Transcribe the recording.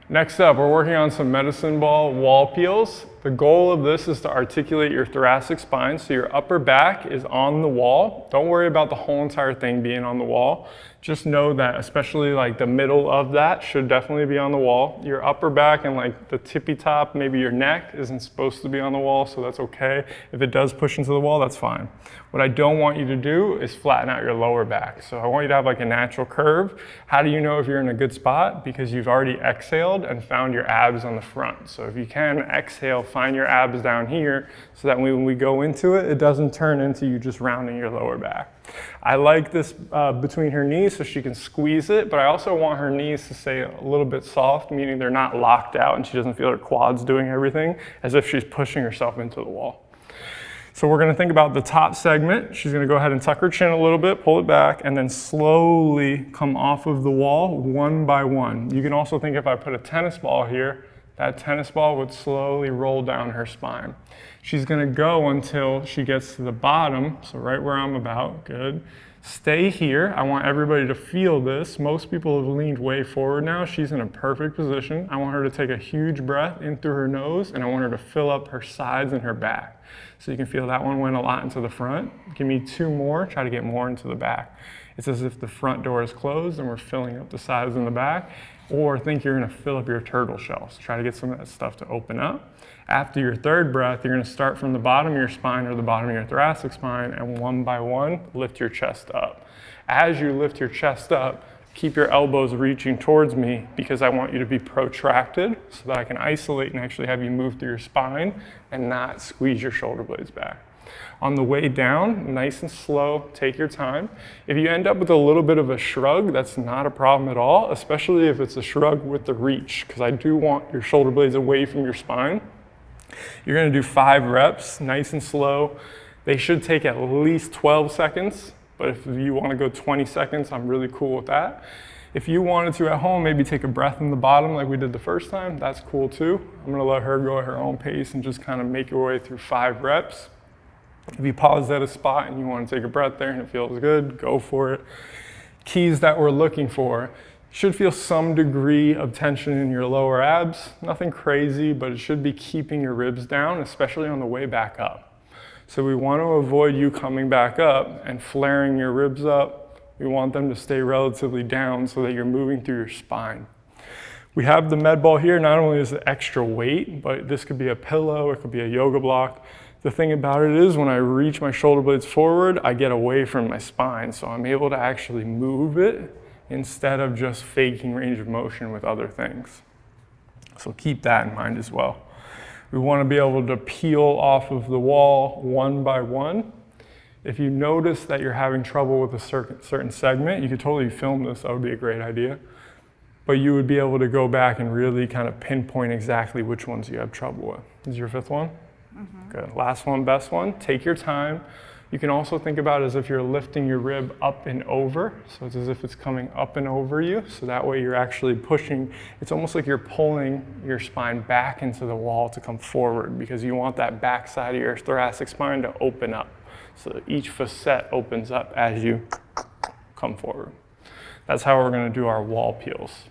Next up, we're working on some medicine ball wall peels. The goal of this is to articulate your thoracic spine so your upper back is on the wall. Don't worry about the whole entire thing being on the wall. Just know that especially like the middle of that should definitely be on the wall. Your upper back and like the tippy top, maybe your neck isn't supposed to be on the wall, so that's okay. If it does push into the wall, that's fine. What I don't want you to do is flatten out your lower back. So I want you to have like a natural curve. How do you know if you're in a good spot? Because you've already exhaled and found your abs on the front. So if you can exhale, find your abs down here so that when we go into it, it doesn't turn into you just rounding your lower back. I like this between her knees so she can squeeze it, but I also want her knees to stay a little bit soft, meaning they're not locked out and she doesn't feel her quads doing everything as if she's pushing herself into the wall. So we're gonna think about the top segment. She's gonna go ahead and tuck her chin a little bit, pull it back, and then slowly come off of the wall one by one. You can also think if I put a tennis ball here, that tennis ball would slowly roll down her spine. She's gonna go until she gets to the bottom, so right where I'm about, good. Stay here, I want everybody to feel this. Most people have leaned way forward now. She's in a perfect position. I want her to take a huge breath in through her nose, and I want her to fill up her sides and her back. So you can feel that one went a lot into the front. Give me two more, try to get more into the back. It's as if the front door is closed and we're filling up the sides and the back, or think you're gonna fill up your turtle shells. Try to get some of that stuff to open up. After your third breath, you're gonna start from the bottom of your spine or the bottom of your thoracic spine, and one by one, lift your chest up. As you lift your chest up, keep your elbows reaching towards me because I want you to be protracted so that I can isolate and actually have you move through your spine and not squeeze your shoulder blades back. On the way down, nice and slow, take your time. If you end up with a little bit of a shrug, that's not a problem at all, especially if it's a shrug with the reach, because I do want your shoulder blades away from your spine. You're gonna do 5 reps, nice and slow. They should take at least 12 seconds, but if you wanna go 20 seconds, I'm really cool with that. If you wanted to at home, maybe take a breath in the bottom like we did the first time, that's cool too. I'm gonna let her go at her own pace and just kind of make your way through 5 reps. If you pause at a spot and you want to take a breath there and it feels good, go for it. Keys that we're looking for. Should feel some degree of tension in your lower abs. Nothing crazy, but it should be keeping your ribs down, especially on the way back up. So we want to avoid you coming back up and flaring your ribs up. We want them to stay relatively down so that you're moving through your spine. We have the med ball here. Not only is it extra weight, but this could be a pillow, it could be a yoga block. The thing about it is when I reach my shoulder blades forward, I get away from my spine. So I'm able to actually move it instead of just faking range of motion with other things. So keep that in mind as well. We want to be able to peel off of the wall one by one. If you notice that you're having trouble with a certain segment, you could totally film this, that would be a great idea. But you would be able to go back and really kind of pinpoint exactly which ones you have trouble with. This is your 5th one? Mm-hmm. Good. Last one, best one. Take your time. You can also think about it as if you're lifting your rib up and over. So it's as if it's coming up and over you. So that way you're actually pushing. It's almost like you're pulling your spine back into the wall to come forward because you want that back side of your thoracic spine to open up. So each facet opens up as you come forward. That's how we're going to do our wall peels.